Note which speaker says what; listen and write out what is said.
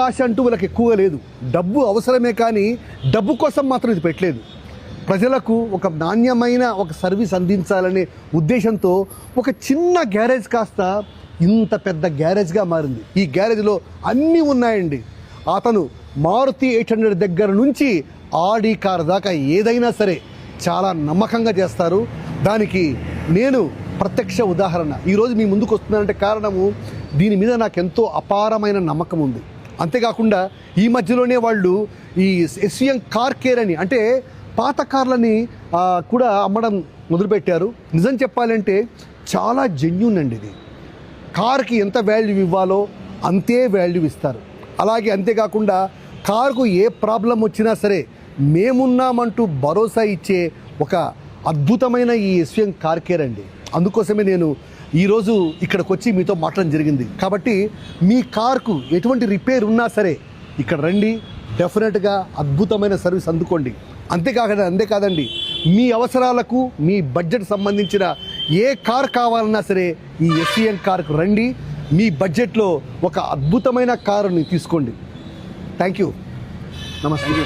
Speaker 1: ఆశ అంటూ వాళ్ళకి ఎక్కువగా లేదు. డబ్బు అవసరమే కానీ డబ్బు కోసం మాత్రం ఇది పెట్టలేదు. ప్రజలకు ఒక నాణ్యమైన ఒక సర్వీస్ అందించాలనే ఉద్దేశంతో ఒక చిన్న గ్యారేజ్ కాస్త ఇంత పెద్ద గ్యారేజ్గా మారింది. ఈ గ్యారేజ్లో అన్నీ ఉన్నాయండి. అతను మారుతి 800 దగ్గర నుంచి ఆడి కార్ దాకా ఏదైనా సరే చాలా నమ్మకంగా చేస్తారు. దానికి నేను ప్రత్యక్ష ఉదాహరణ. ఈరోజు మీ ముందుకు వస్తున్నానంటే కారణము దీని మీద నాకు ఎంతో అపారమైన నమ్మకం ఉంది. అంతేకాకుండా ఈ మధ్యలోనే వాళ్ళు ఈ ఎస్విఎం కార్ కేర్ అని అంటే పాత కార్లని కూడా అమ్మడం మొదలుపెట్టారు. నిజం చెప్పాలంటే చాలా జెన్యూన్ అండి. ఇది కార్కి ఎంత వాల్యూ ఇవ్వాలో అంతే వాల్యూ ఇస్తారు. అలాగే అంతేకాకుండా కార్కు ఏ ప్రాబ్లం వచ్చినా సరే మేమున్నామంటూ భరోసా ఇచ్చే ఒక అద్భుతమైన ఈ ఎస్విఎం కార్ కేర్ అండి. అందుకోసమే నేను ఈరోజు ఇక్కడికి వచ్చి మీతో మాట్లాడడం జరిగింది. కాబట్టి మీ కార్కు ఎటువంటి రిపేర్ ఉన్నా సరే ఇక్కడ రండి, డెఫినెట్గా అద్భుతమైన సర్వీస్ అందుకోండి. అంతేకాదండి, మీ అవసరాలకు మీ బడ్జెట్ సంబంధించిన ఏ కార్ కావాలన్నా సరే ఈ ఎస్విఎం కార్కు రండి. మీ బడ్జెట్లో ఒక అద్భుతమైన కారుని తీసుకోండి. Thank you. నమస్తే.